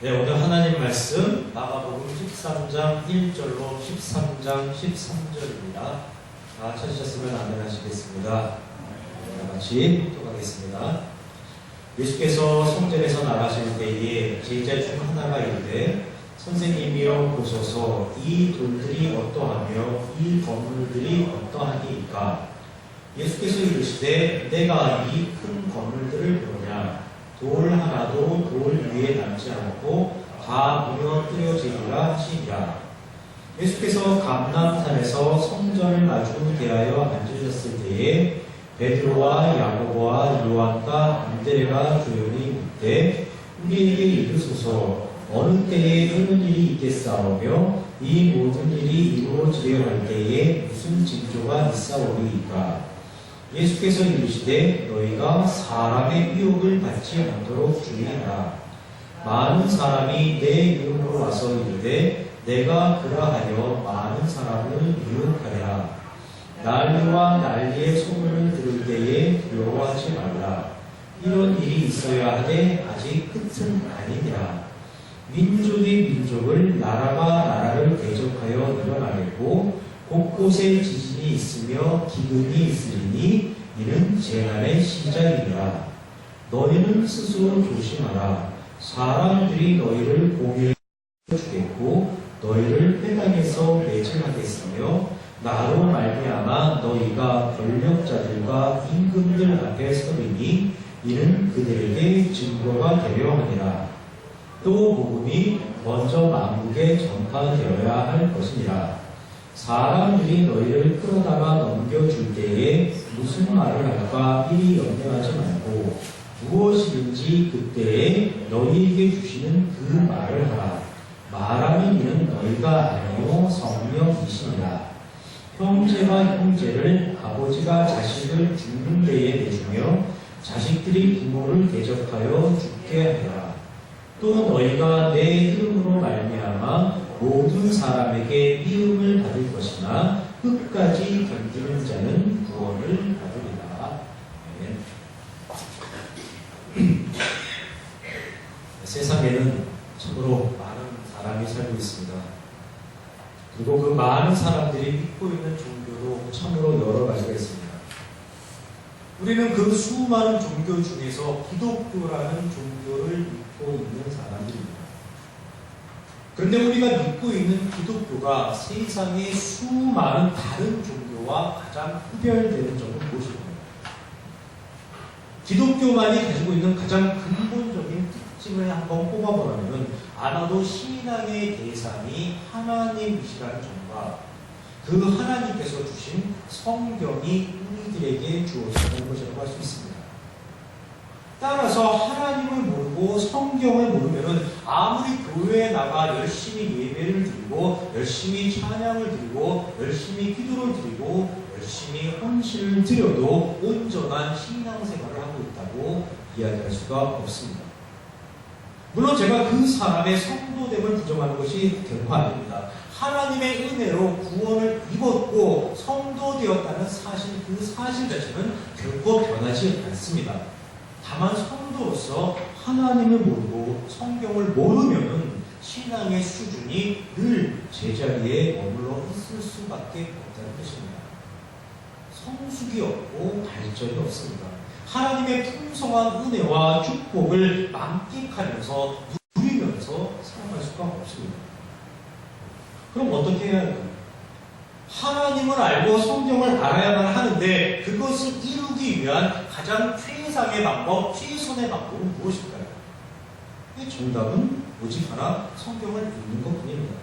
네, 오늘 하나님 말씀 마가복음 13장 1절로 13장 13절입니다. 다 찾으셨으면 아멘 하시겠습니다. 다 같이 통독하겠습니다. 예수께서 성전에서 나가실 때에 제자 중 하나가 이르되 선생님이여 보소서 이 돌들이 어떠하며 이 건물들이 어떠하니이까. 예수께서 이르시되 내가 이 큰 건물들을 보느냐. 돌 하나도 돌 위에 남지 않고 다 무너뜨려지리라 하시니라. 예수께서 감람산에서 성전을 마주 대하여 앉으셨을 때에 베드로와 야고보와 요한과 안드레가 조용히 묻되 우리에게 이르소서 어느 때에 이런 일이 있겠사오며 이 모든 일이 이루어지려 할 때에 무슨 징조가 있사오리이까. 예수께서 이르시되 너희가 사람의 유혹을 받지 않도록 주의하라. 많은 사람이 내 이름으로 와서 이르되 내가 그러하여 많은 사람을 유혹하리라. 난리와 난리의 소문을 들을 때에 두려워하지 말라. 이런 일이 있어야 하되 아직 끝은 아니니라. 민족이 민족을 나라가 나라를 대적하여 일어나겠고 곳곳에 지진이 있으며 기근이 있으리니 이는 재난의 시작이니라. 너희는 스스로 조심하라. 사람들이 너희를 공유해 주겠고 너희를 회당에서 매질하겠으며 나로 말미암아 너희가 권력자들과 임금들 앞에 서리니 이는 그들에게 증거가 되려 하니라. 또 복음이 먼저 만국에 전파되어야 할 것이니라. 사람들이 너희를 끌어다가 넘겨줄 때에 무슨 말을 할까 이리 염려하지 말고 무엇이든지 그때에 너희에게 주시는 그 말을 하라. 말하는 이는 너희가 아니요 성령이시니라. 형제가 형제를 아버지가 자식을 죽는 데에 내주며 자식들이 부모를 대적하여 죽게 하리라. 또 너희가 내 이름으로 말미암아 모든 사람에게 미움을 받을 것이나 끝까지 견디는 자는 구원을 받으리라. 세상에는 참으로 많은 사람이 살고 있습니다. 그리고 그 많은 사람들이 믿고 있는 종교도 참으로 여러 가지가 있습니다. 우리는 그 수많은 종교 중에서 기독교라는 종교를 믿고 있는 사람들입니다. 그런데 우리가 믿고 있는 기독교가 세상의 수많은 다른 종교와 가장 구별되는 점은 무엇일까요? 기독교만이 가지고 있는 가장 근본적인 특징을 한번 뽑아보라면 아마도 신앙의 대상이 하나님이시라는 점과 그 하나님께서 주신 성경이 우리들에게 주어지는 것이라고 할 수 있습니다. 따라서 하나님을 모르고 성경을 모르면 아무리 교회에 나가 열심히 예배를 드리고 열심히 찬양을 드리고 열심히 기도를 드리고 열심히 헌신을 드려도 온전한 신앙생활을 하고 있다고 이야기할 수가 없습니다. 물론 제가 그 사람의 성도됨을 부정하는 것이 결코 아닙니다. 하나님의 은혜로 구원을 입었고 성도되었다는 사실, 그 사실 자체는 결코 변하지 않습니다. 다만 성도로서 하나님을 모르고 성경을 모르면 신앙의 수준이 늘 제자리에 머물러 있을 수밖에 없다는 것입니다. 성숙이 없고 발전이 없습니다. 하나님의 풍성한 은혜와 축복을 만끽하면서 누리면서 살아갈 수가 없습니다. 그럼 어떻게 해야 할까요? 하나님을 알고 성경을 알아야만 하는데 그것을 이루기 위한 가장 최상의 방법, 최선의 방법은 무엇일까요? 정답은 오직 하나 성경을 읽는 것뿐입니다.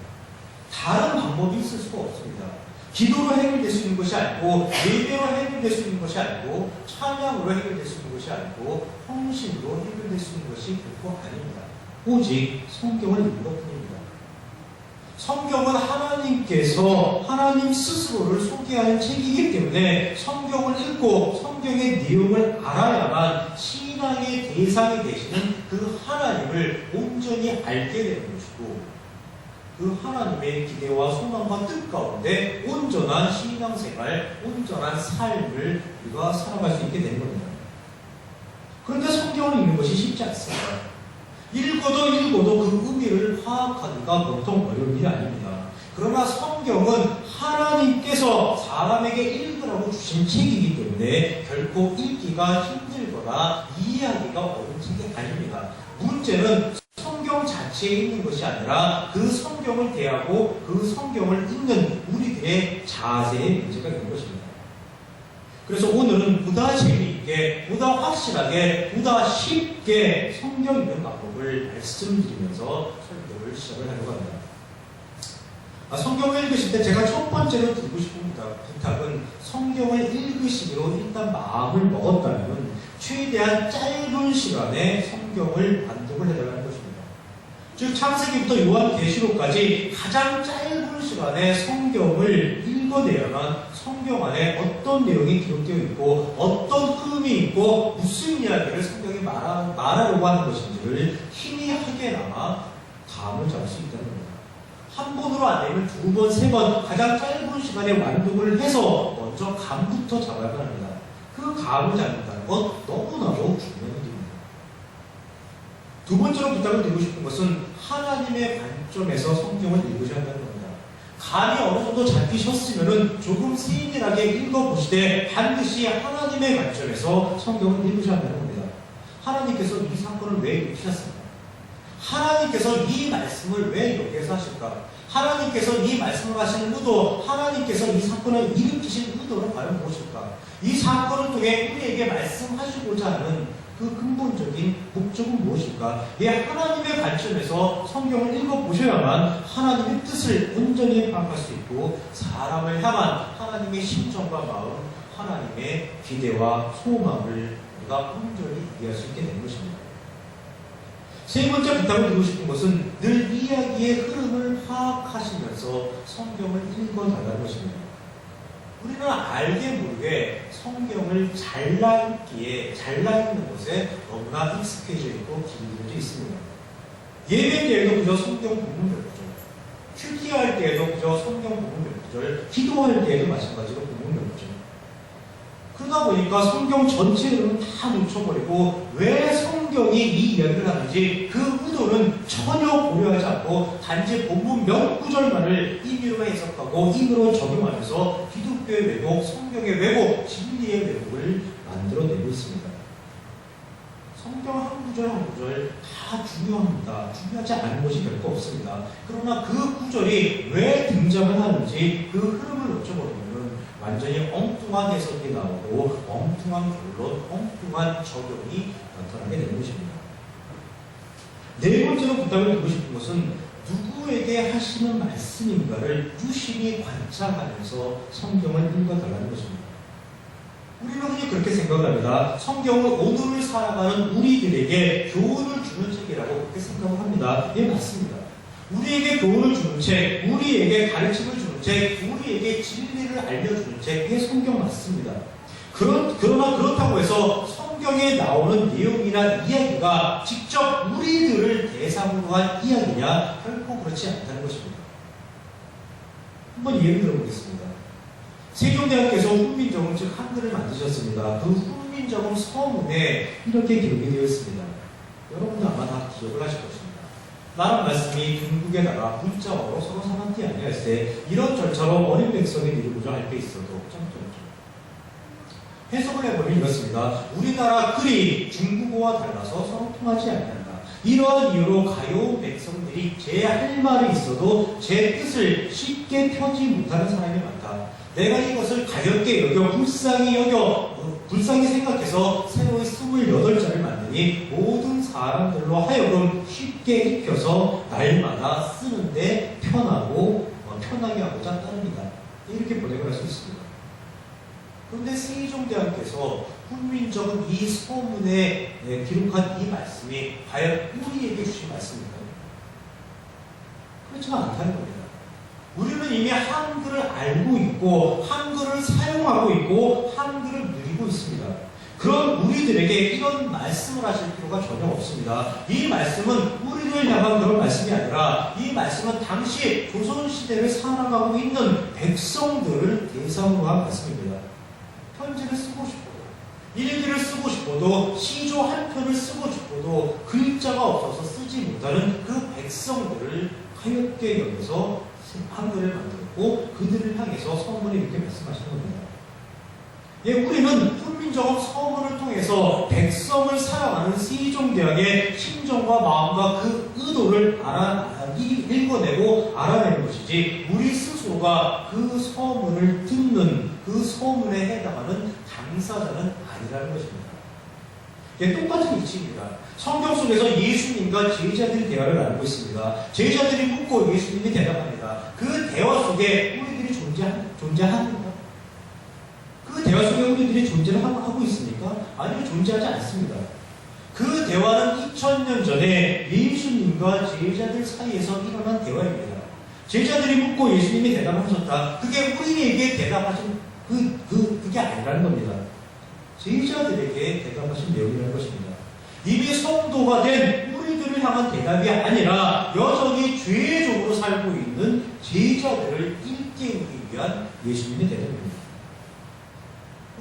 다른 방법이 있을 수가 없습니다. 기도로 해결될 수 있는 것이 아니고 예배로 해결될 수 있는 것이 아니고 찬양으로 해결될 수 있는 것이 아니고 헌신으로 해결될 수 있는 것이 결코 아닙니다. 오직 성경을 읽는 것뿐입니다. 성경은 하나님께서 하나님 스스로를 소개하는 책이기 때문에 성경을 읽고 성경의 내용을 알아야만 신앙의 대상이 되시는 그 하나님을 온전히 알게 되는 것이고 그 하나님의 기대와 소망과 뜻 가운데 온전한 신앙생활, 온전한 삶을 우리가 살아갈 수 있게 되는 겁니다. 그런데 성경을 읽는 것이 쉽지 않습니다. 읽어도 그 의미를 파악하기가 보통 어려운 일이 아닙니다. 그러나 성경은 하나님께서 사람에게 읽으라고 주신 책이기 때문에 결코 읽기가 힘들거나 이해하기가 어려운 책이 아닙니다. 문제는 성경 자체에 있는 것이 아니라 그 성경을 대하고 그 성경을 읽는 우리들의 자세에 문제가 있는 것입니다. 그래서 오늘은 보다 재미있게, 보다 확실하게, 보다 쉽게 성경 읽는 방법을 말씀드리면서 설교를 시작을 하려고 합니다. 성경을 읽으실 때 제가 첫 번째로 드리고 싶은 부탁은 성경을 읽으시기로 일단 마음을 먹었다면 최대한 짧은 시간에 성경을 완독을 해달라는 것입니다. 즉 창세기부터 요한계시록까지 가장 짧은 시간에 성경을 읽어내야만 성경 안에 어떤 내용이 기록되어 있고 어떤 흐름이 있고 무슨 이야기를 성경이 말하려고 하는 것인지를 희미하게나마 감을 잡을 수 있다는 겁니다. 한 번으로 안 되면 두 번, 세 번 가장 짧은 시간에 완독을 해서 먼저 감부터 잡아야 합니다. 그 감을 잡는다는 것 너무나도 중요한 일입니다. 두 번째로 부탁을 드리고 싶은 것은 하나님의 관점에서 성경을 읽으셔야 한다는 겁니다. 감이 어느 정도 잡히셨으면 조금 세밀하게 읽어보시되 반드시 하나님의 관점에서 성경을 읽으셔야 한다는 겁니다. 하나님께서 이 사건을 왜 일으키셨습니까? 하나님께서 이 말씀을 왜 여기에서 하실까? 하나님께서 이 말씀을 하시는 의도, 하나님께서 이 사건을 일으키신 의도는 과연 무엇일까? 이 사건을 통해 우리에게 말씀하시고자 하는 그 근본적인 목적은 무엇일까? 하나님의 관점에서 성경을 읽어보셔야만 하나님의 뜻을 온전히 파악할 수 있고 사람을 향한 하나님의 심정과 마음, 하나님의 기대와 소망을 우리가 온전히 이해할 수 있게 되는 것입니다. 세 번째 부탁을 드리고 싶은 것은 늘 이야기의 흐름을 파악하시면서 성경을 읽어달라는 것입니다. 우리는 알게 모르게 성경을 잘라 읽는 것에 너무나 익숙해져 있고 기울어져 있습니다. 예배 때에도 그저 성경 본문 몇 구절, 큐티할 때에도 그저 성경 본문 몇 구절, 기도할 때에도 마찬가지로 본문 몇 구절. 그러다 보니까 성경 전체를 다 놓쳐버리고 왜 성경이 이 이야기를 하는지 그 의도는 전혀 고려하지 않고 단지 본문 몇 구절만을 임의로 해석하고 임의로 적용하면서 기독교의 왜곡, 성경의 왜곡, 진리의 왜곡을 만들어내고 있습니다. 성경 한 구절 한 구절 다 중요합니다. 중요하지 않은 것이 결코 없습니다. 그러나 그 구절이 왜 등장을 하는지 그 흐름을 놓쳐버리면 완전히 엉뚱한 해석이 나오고 엉뚱한 결론, 엉뚱한 적용이 나타나게 되는 것입니다. 네 번째로 부탁을 드리고 싶은 것은 누구에게 하시는 말씀인가를 유심히 관찰하면서 성경을 읽어달라는 것입니다. 우리는 흔히 그렇게 생각합니다. 성경은 오늘을 살아가는 우리들에게 교훈을 주는 책이라고 그렇게 생각을 합니다. 예, 맞습니다. 우리에게 교훈을 주는 책, 우리에게 가르침을 주는 책, 우리에게 진리를 알려주는 책, 이게 성경 맞습니다. 그러나 그렇다고 해서 성경에 나오는 내용이나 이야기가 직접 우리들을 대상으로 한 이야기냐? 결코 그렇지 않다는 것입니다. 한번 예를 들어보겠습니다. 세종대왕께서 훈민정음, 즉 한글을 만드셨습니다. 그 훈민정음 서문에 이렇게 기록이 되어 있습니다. 여러분도 아마 다 기억을 하실 것입니다. 나란 말씀이 중국에다가 문자어로 서로 상한티 아니했을 때 이런 절차로 어린 백성이 이루고자 할 때 있어도 점점점 해석을 해보면 이렇습니다. 우리나라 글이 중국어와 달라서 서로 통하지 않는다. 이러한 이유로 가여운 백성들이 제 할 말이 있어도 제 뜻을 쉽게 펴지 못하는 사람이 많다. 내가 이것을 가볍게 여겨 불쌍히 생각해서 새로이 28자를 만드니 모든 사람들로 하여금 쉽게 익혀서 날마다 쓰는데 편하게 하고자 따릅니다. 이렇게 번역을 할 수 있습니다. 그런데 세종대왕께서 훈민정음 이 서문에 기록한 이 말씀이 과연 우리에게 주신 말씀입니까? 그렇지가 않다는 겁니다. 우리는 이미 한글을 알고 있고 한글을 사용하고 있고 한글을 누리고 있습니다. 그런 우리들에게 이런 말씀을 하실 필요가 전혀 없습니다. 이 말씀은 우리를 향한 그런 말씀이 아니라 이 말씀은 당시 조선시대를 살아가고 있는 백성들을 대상으로 한 말씀입니다. 편지를 쓰고 싶어요. 일기를 쓰고 싶어도 시조 한 편을 쓰고 싶어도 글자가 없어서 쓰지 못하는 그 백성들을 하얗게 여겨서 한글을 만들었고 그들을 향해서 서문에 이렇게 말씀하시는 겁니다. 예, 우리는 훈민정음 서문을 통해서 백성을 사랑하는 세종대왕의 심정과 마음과 그 의도를 읽어내고 알아내는 것이지 우리 스스로가 그 서문을 듣는 그 서문에 해당하는 당사자는 아니라는 것입니다. 예, 똑같은 이치입니다. 성경 속에서 예수님과 제자들의 대화를 나누고 있습니다. 제자들이 묻고 예수님이 대답합니다. 그 대화 속에 우리들이 존재합니까? 그 대화 속에 우리들이 존재를 하고 있습니까? 아니요, 존재하지 않습니다. 그 대화는 2000년 전에 예수님과 제자들 사이에서 일어난 대화입니다. 제자들이 묻고 예수님이 대답하셨다. 그게 우리에게 대답하신 그게 아니라는 겁니다. 제자들에게 대답하신 내용이라는 것입니다. 이미 성도가 된 우리들을 향한 대답이 아니라 여전히 죄적으로 살고 있는 제자들을 일깨우기 위한 예수님의 대답입니다.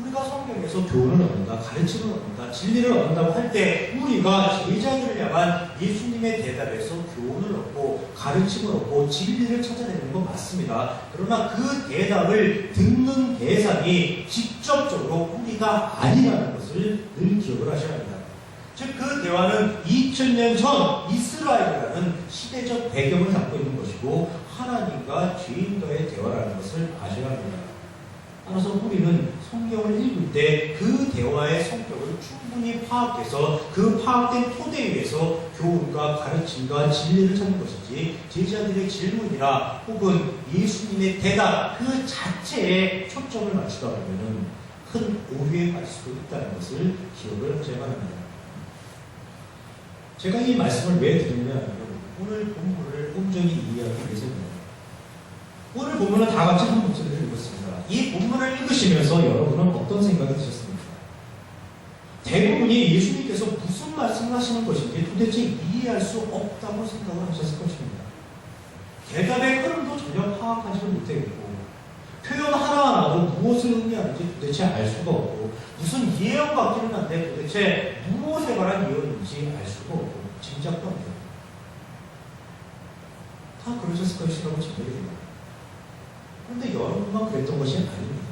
우리가 성경에서 교훈을 얻는다, 가르침을 얻는다, 진리를 얻는다고 할 때 우리가 제자들을 향한 예수님의 대답에서 교훈을 얻고 가르침을 얻고 진리를 찾아내는 건 맞습니다. 그러나 그 대답을 듣는 대상이 직접적으로 우리가 아니라는 것을 늘 기억을 하셔야 합니다. 즉 그 대화는 2000년 전 이스라엘이라는 시대적 배경을 갖고 있는 것이고 하나님과 죄인과의 대화라는 것을 아셔야 합니다. 따라서 우리는 성경을 읽을 때 그 대화의 성격을 충분히 파악해서 그 파악된 토대 위에서 교훈과 가르침과 진리를 찾는 것이지 제자들의 질문이나 혹은 예수님의 대답 그 자체에 초점을 맞추다 보면 큰 오류에 빠질 수도 있다는 것을 기억을 하셔야 합니다. 제가 이 말씀을 왜 드리냐면 오늘 본문을 온전히 이해하기 위해서입니다. 오늘 본문은 다 같이 한 목소리를 읽었습니다. 이 본문을 읽으시면서 여러분은 어떤 생각이 드셨습니까? 대부분이 예수님께서 무슨 말씀을 하시는 것인지 도대체 이해할 수 없다고 생각을 하셨을 것입니다. 대답의 흐름도 전혀 파악하지를 못했고 표현 하나하나도 무엇을 의미하는지 도대체 알 수가 없고 무슨 예언 같기는 한데 도대체 무엇에 관한 예언인지 알 수가 없고 짐작도 안 돼요. 다 그러셨을 것이라고 생각이 됩니다. 그런데 여러분만 그랬던 것이 아닙니다.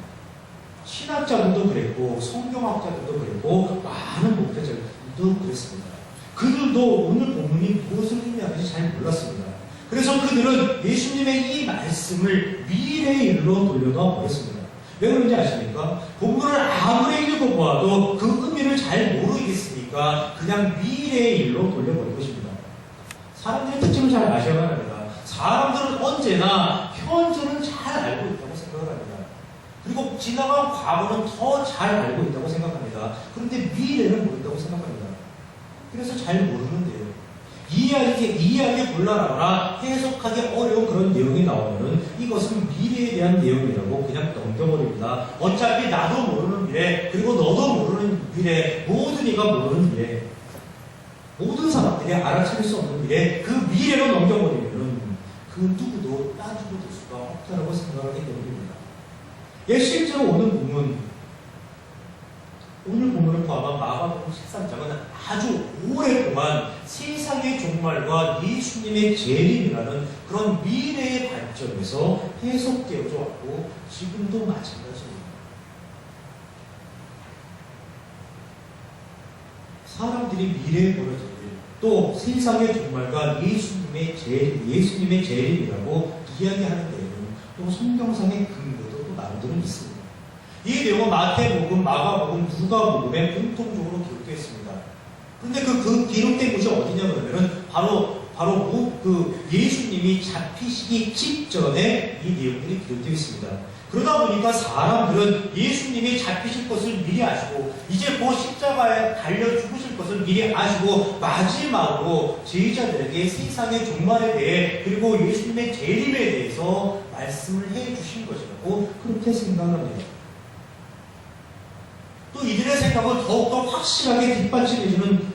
신학자들도 그랬고 성경학자들도 그랬고 많은 목회자들도 그랬습니다. 그들도 오늘 본문이 무엇을 의미하는지 잘 몰랐습니다. 그래서 그들은 예수님의 이 말씀을 미래의 일로 돌려놓아 버렸습니다. 왜 그런지 아십니까? 본문을 아무리 읽어보아도 그 의미를 잘 모르겠으니까 그냥 미래의 일로 돌려버린 것입니다. 사람들의 특징을 잘 아셔야 합니다. 사람들은 언제나 현재는 잘 알고 있다고 생각을 합니다. 그리고 지나간 과거는 더 잘 알고 있다고 생각합니다. 그런데 미래는 모른다고 생각합니다. 그래서 잘 모르는데요. 이해하기 곤란하거나 해석하기 어려운 그런 내용이 나오면은 이것은 미래에 대한 내용이라고 그냥 넘겨버립니다. 어차피 나도 모르는 미래, 그리고 너도 모르는 미래, 모든 이가 모르는 미래, 모든 사람들이 알아차릴 수 없는 미래, 그 미래로 넘겨버리면은 그 누구도 따지고 될 수가 없다고 생각하기 때문입니다. 예, 실제로 오늘 본문을 포함한 마가복음 13장은 아주 오랫동안 세상의 종말과 예수님의 재림이라는 그런 미래의 관점에서 해석되어져 왔고 지금도 마찬가지입니다. 사람들이 미래에 벌어질 일, 또 세상의 종말과 예수님의 재림이라고 이야기하는 데에는 또 성경상의 근거도 또 나름대로 있습니다. 이 내용은 마태복음, 마가복음, 누가복음에 공통적으로 기록되어 있습니다. 그런데 그 기록된 곳이 어디냐 그러면은 바로 그 예수님이 잡히시기 직전에 이 내용들이 기록되어 있습니다. 그러다 보니까 사람들은 예수님이 잡히실 것을 미리 아시고 이제 곧 십자가에 달려 죽으실 것을 미리 아시고 마지막으로 제자들에게 세상의 종말에 대해 그리고 예수님의 재림에 대해서 말씀을 해주신 것이라고 그렇게 생각합니다. 또 이들의 생각을 더욱더 확실하게 뒷받침해주는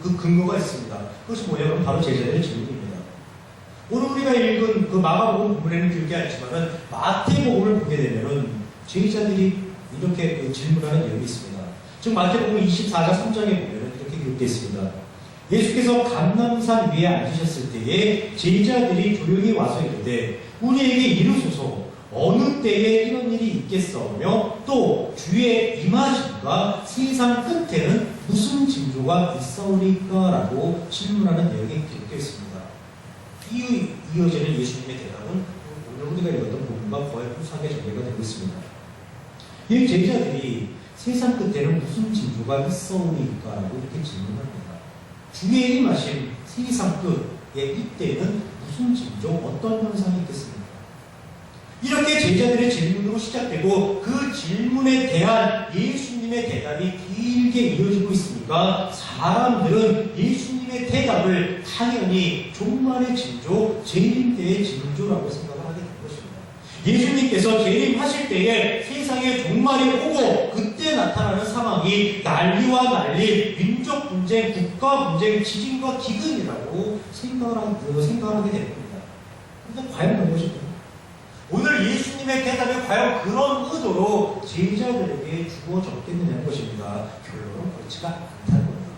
그 근거가 있습니다. 그것이 뭐냐면 바로 제자들의 질문입니다. 오늘 우리가 읽은 그 마가복음 부분에는 기록이 않지만은 마태복음을 보게 되면은 제자들이 이렇게 질문하는 내용이 있습니다. 즉 마태복음 24장 3장에 보면 이렇게 기록되어 있습니다. 예수께서 감람산 위에 앉으셨을 때에 제자들이 조용히 와서 이르되 우리에게 이르소서 어느 때에 이런 일이 있겠사오며 또 주의 임하심과 세상 끝에는 무슨 징조가 있사오리까? 라고 질문하는 내용이 기록되어 있습니다. 이어지는 예수님의 대답은 오늘 우리가 읽었던 부분과 거의 유사하게 전개가 되고 있습니다. 이 제자들이 세상 끝에는 무슨 징조가 있사오리까? 라고 이렇게 질문합니다. 주의 임하심 세상 끝의 이때는 무슨 징조, 어떤 현상이 있겠습니까? 이렇게 제자들의 질문으로 시작되고 그 질문에 대한 예수님의 대답이 길게 이어지고 있으니까 사람들은 예수님의 대답을 당연히 종말의 징조, 재림 때의 징조라고 생각을 하게 된 것입니다. 예수님께서 재림하실 때에 세상에 종말이 오고 그때 나타나는 상황이 난리와 난리, 민족 분쟁, 국가 분쟁, 지진과 기근이라고 생각을 하게 된 겁니다. 그런데 과연 무엇일까요? 오늘 예수님의 대답이 과연 그런 의도로 제자들에게 주어졌겠느냐는 것입니다. 결론은 그렇지가 않다는 겁니다.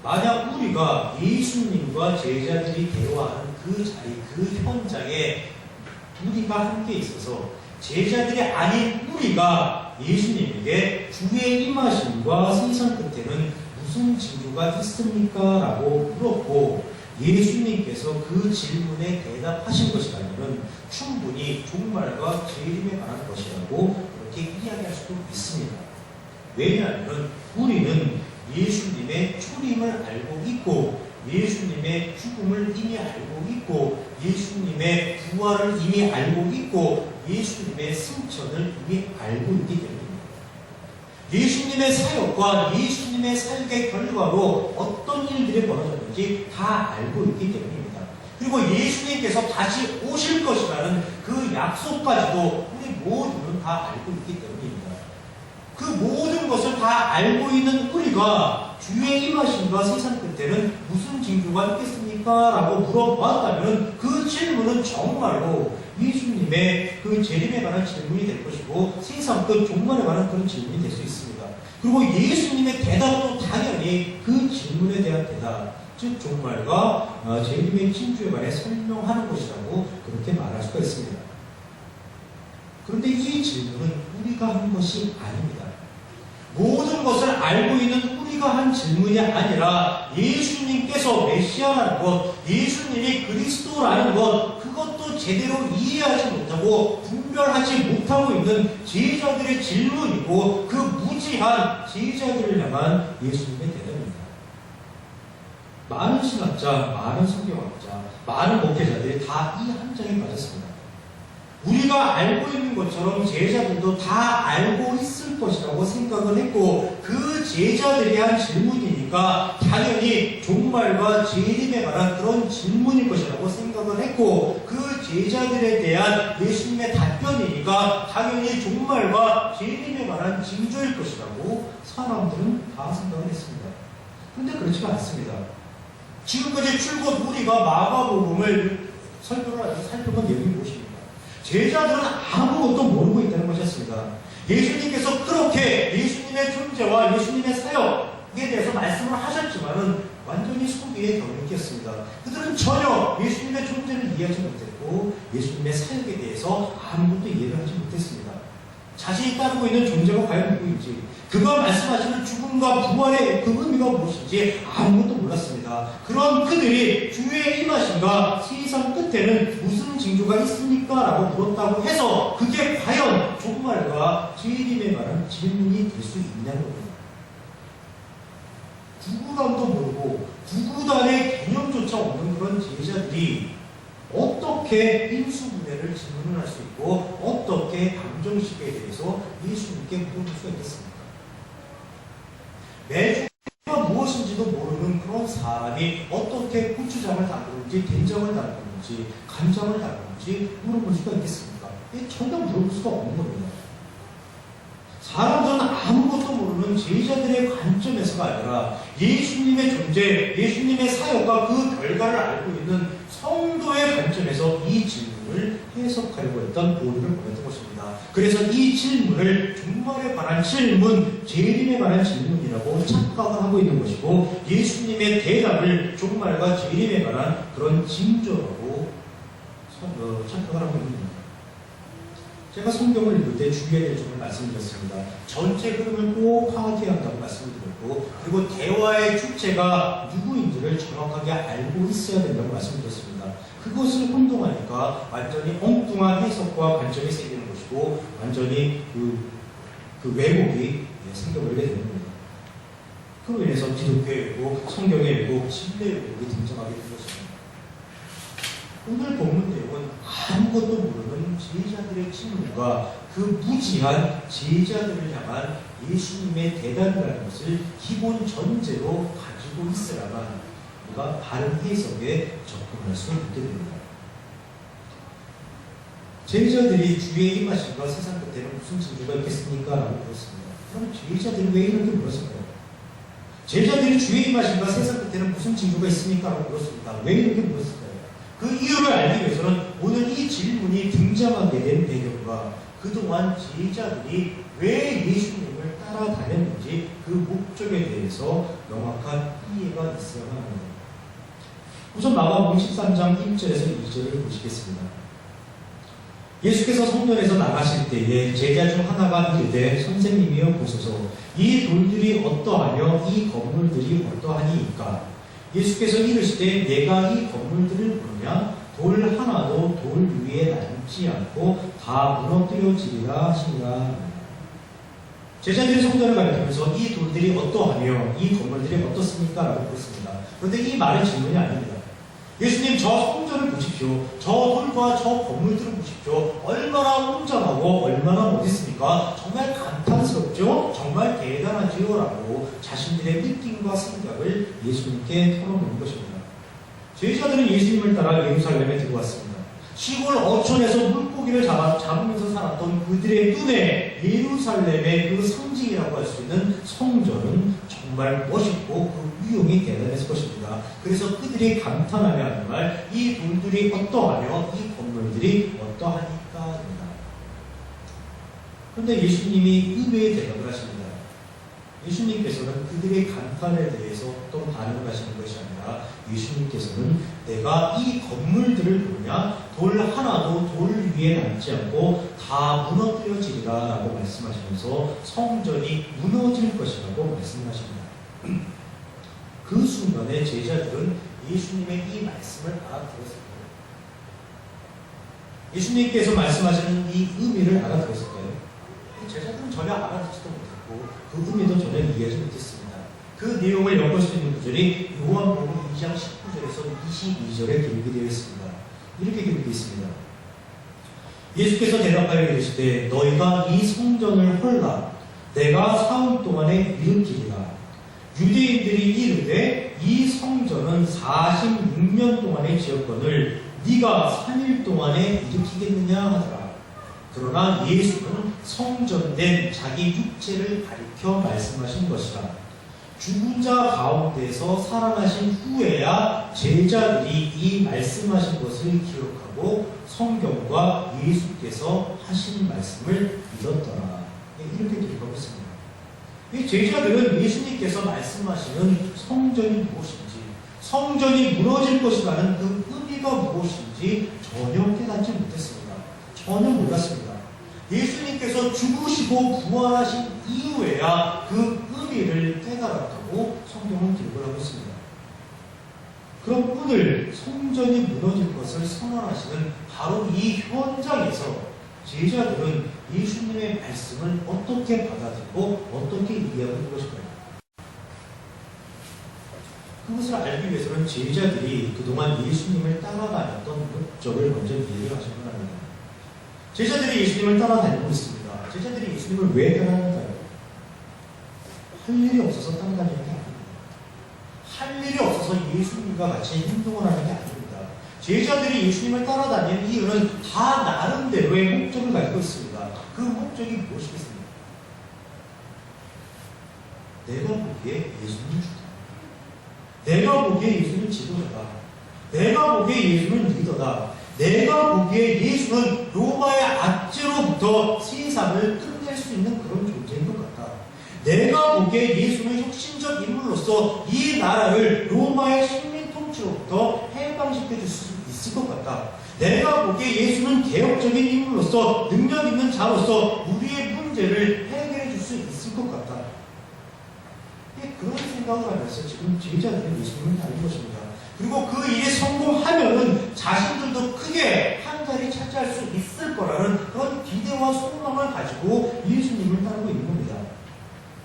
만약 우리가 예수님과 제자들이 대화하는 그 자리, 그 현장에 우리가 함께 있어서 제자들이 아닌 우리가 예수님에게 주의 임하심과 세상 끝에는 무슨 징조가 있습니까? 라고 물었고 예수님께서 그 질문에 대답하신 것이라면 충분히 종말과 재림에 관한 것이라고 그렇게 이야기할 수도 있습니다. 왜냐하면 우리는 예수님의 초림을 알고 있고 예수님의 죽음을 이미 알고 있고 예수님의 부활을 이미 알고 있고 예수님의 승천을 이미 알고 있기 때문입니다. 예수님의 사역과 예수님의 사역의 결과로 어떤 일들이 벌어졌는지 다 알고 있기 때문입니다. 그리고 예수님께서 다시 오실 것이라는 그 약속까지도 우리 모두는 다 알고 있기 때문입니다. 그 모든 것을 다 알고 있는 우리가 주의 임하심과 세상 끝에는 무슨 징조가 있겠습니까? 라고 물어봤다면 그 질문은 정말로 예수님의 그 재림에 관한 질문이 될 것이고 세상 끝 종말에 관한 그런 질문이 될 수 있습니다. 그리고 예수님의 대답도 당연히 그 질문에 대한 대답, 즉 종말과 재림의 징조에 관해 설명하는 것이라고 그렇게 말할 수가 있습니다. 그런데 이 질문은 우리가 한 것이 아닙니다. 모든 것을 알고 있는 우리가 한 질문이 아니라 예수님께서 메시아라는 것, 예수님이 그리스도라는 것, 그것도 제대로 이해하지 못하고 분별하지 못하고 있는 제자들의 질문이고 그 무지한 제자들을 향한 예수님의 대답입니다. 많은 신학자, 많은 성경학자, 많은 목회자들이 다 이 함정에 빠졌습니다. 우리가 알고 있는 것처럼 제자들도 다 알고 있을 것이라고 생각을 했고 그 제자들이 한 질문이니까 당연히 종말과 재림에 관한 그런 질문일 것이라고 생각을 했고 그 제자들에 대한 예수님의 답변이니까 당연히 종말과 재림에 관한 징조일 것이라고 사람들은 다 생각을 했습니다. 그런데 그렇지가 않습니다. 지금까지 출곧 우리가 마가복음을 살펴본 내용이 무엇입니까? 제자들은 아무것도 모르고 있다는 것이었습니다. 예수님께서 그렇게 예수님의 존재와 예수님의 사역에 대해서 말씀을 하셨지만은 완전히 소비에 겨누겼습니다. 그들은 전혀 예수님의 존재를 이해하지 못했고 예수님의 사역에 대해서 아무것도 이해를 하지 못했습니다. 자신이 따르고 있는 존재가 과연 누구인지, 그가 말씀하시는 죽음과 부활의 그 의미가 무엇인지 아무것도 몰랐습니다. 그런 그들이 주의 임하심과 세상 끝에는 무슨 징조가 있습니까? 라고 물었다고 해서 그게 과연 종말과 재림에 관한 질문이 될 수 있냐는 겁니다. 구구단도 모르고 구구단의 개념조차 없는 그런 제자들이 어떻게 인수분해를 질문을 할 수 있고 어떻게 감정식에 대해서 예수님께 물어볼 수가 있겠습니까? 매주가 무엇인지도 모르는 그런 사람이 어떻게 고추장을 담그는지 된장을 담그는지 간장을 담그는지 물어볼 수가 있겠습니까? 전혀 물어볼 수가 없는 겁니다. 사람들은 아무것도 모르는 제자들의 관점에서가 아니라 예수님의 존재, 예수님의 사역과 그 결과를 알고 있는 성도의 관점에서 이 질문을 해석하려고 했던 오류를 보냈던 것입니다. 그래서 이 질문을 종말에 관한 질문, 재림에 관한 질문이라고 착각을 하고 있는 것이고, 예수님의 대답을 종말과 재림에 관한 그런 징조라고 착각을 하고 있는 겁니다. 제가 성경을 읽을 때 주의해야 될 점을 말씀드렸습니다. 전체 흐름을 꼭 파악해야 한다고 말씀을 드렸고, 그리고 대화의 주체가 누구인지를 정확하게 알고 있어야 된다고 말씀드렸습니다. 그것을 혼동하니까 완전히 엉뚱한 해석과 관점이 생기는 것이고, 완전히 그 왜곡이 생겨버리게 되는 겁니다. 그로 인해서 기독교의 왜곡, 성경의 왜곡, 진리의 왜곡이 등장하게 된 것입니다. 오늘 본문 내용은 아무것도 모르는 제자들의 질문과 그 무지한 제자들을 향한 예수님의 대답이라는 것을 기본 전제로 가지고 있어야만 우리가 바른 해석에 접근할 수 있게 됩니다. 제자들이 주의 임하심과 세상 끝에는 무슨 징조가 있겠습니까? 라고 물었습니다. 그럼 제자들이 왜 이렇게 물었을까요? 제자들이 주의 임하심과 세상 끝에는 무슨 징조가 있습니까? 라고 물었습니다. 왜 이렇게 물었을까요? 그 이유를 알기 위해서는 오늘 이 질문이 등장하게 된 배경과 그동안 제자들이 왜 예수님을 따라다녔는지 그 목적에 대해서 명확한 이해가 있어야 합니다. 우선 마가복음 13장 1절에서 2절을 보시겠습니다. 예수께서 성전에서 나가실 때에 제자 중 하나가 이르되 선생님이여 보소서 이 돌들이 어떠하며 이 건물들이 어떠하니이까. 예수께서 이르시되 내가 이 건물들을 보느냐 돌 하나도 돌 위에 남지 않고 다 무너뜨려지리라 하시니라. 제자들이 성전을 가리키면서 이 돌들이 어떠하며 이 건물들이 어떻습니까? 라고 물었습니다. 그런데 이 말은 질문이 아닙니다. 예수님 저 성전을 보십시오. 저 돌과 저 건물들을 보십시오. 얼마나 웅장하고 얼마나 멋있습니까? 정말 감탄스럽죠? 정말 대단하지요? 라고 자신들의 느낌과 생각을 예수님께 털어놓은 것입니다. 제자들은 예수님을 따라 예루살렘에 들어왔습니다. 시골 어촌에서 물고기를 잡으면서 살았던 그들의 눈에 예루살렘의 그 상징이라고 할 수 있는 성전은 정말 멋있고 그 위용이 대단했을 것입니다. 그래서 그들이 감탄하며 하는 말, 이 돌들이 어떠하며 이 건물들이 어떠하니까입니다. 그런데 예수님이 의외의 대답을 하십니다. 예수님께서는 그들의 감탄에 대해서 어떤 반응을 하시는 것이 아니라 예수님께서는 내가 이 건물들을 보냐 돌 하나도 돌 위에 남지 않고 다 무너뜨려지리라 라고 말씀하시면서 성전이 무너질 것이라고 말씀하십니다. 그 순간에 제자들은 예수님의 이 말씀을 알아들었습니다. 예수님께서 말씀하시는 이 의미를 알아들었을까요? 제자들은 전혀 알아듣지도 못했고 그 의미도 전혀 이해하지 못했습니다. 그 내용을 엿볼 수 있는 구절이 요한복음 2장 19절에서 22절에 기록이 되어 있습니다. 이렇게 기록되어 있습니다. 예수께서 대답하여 이르시되 너희가 이 성전을 헐라 내가 사흘 동안에 일으키리라. 유대인들이 이르되 이 성전은 46년 동안에 지었거늘 네가 3일 동안에 일으키겠느냐 하더라. 그러나 예수는 성전된 자기 육체를 가리켜 말씀하신 것이다. 죽은 자 가운데서 살아나신 후에야 제자들이 이 말씀하신 것을 기억하고 성경과 예수께서 하신 말씀을 믿었더라. 이렇게 기록하고 있습니다. 이 제자들은 예수님께서 말씀하시는 성전이 무엇인지, 성전이 무너질 것이라는 그 의미가 무엇인지 전혀 깨닫지 못했습니다. 전혀 몰랐습니다. 예수님께서 죽으시고 부활하신 이후에야 그 의미를 깨달았다고 성경은 기록을 하고 있습니다. 그럼 오늘 성전이 무너질 것을 선언하시는 바로 이 현장에서 제자들은 예수님의 말씀을 어떻게 받아들이고 어떻게 이해하고 있는 것일까요? 그것을 알기 위해서는 제자들이 그동안 예수님을 따라다녔던 목적을 먼저 이해를 하셔야 합니다. 제자들이 예수님을 따라다니고 있습니다. 제자들이 예수님을 왜 따라다니는가요? 할 일이 없어서 따라다니는 게 아닙니다. 할 일이 없어서 예수님과 같이 행동을 하는 게 아닙니다. 제자들이 예수님을 따라다니는 이유는 다 나름대로의 목적을 가지고 있습니다. 그 목적이 무엇이겠습니까? 내가 보기에 예수님은 주다. 내가 보기에 예수는 지도자다. 내가 보기에 예수는 리더다. 내가 보기에 예수는 로마의 압제로부터 세상을 끝낼 수 있는 그런 존재인 것 같다. 내가 보기에 예수는 혁신적 인물로서 이 나라를 로마의 식민 통치로부터 해방시켜 줄 수 있을 것 같다. 내가 보기에 예수는 개혁적인 인물로서 능력 있는 자로서 우리의 문제를 해결해 줄 수 있을 것 같다. 그런 생각을 하면서 지금 제자들은 예수님을 따르는 것입니다. 그리고 그 일이 성공하면은 자신들도 크게 한 자리 차지할 수 있을 거라는 그런 기대와 소망을 가지고 예수님을 따르고 있는 겁니다.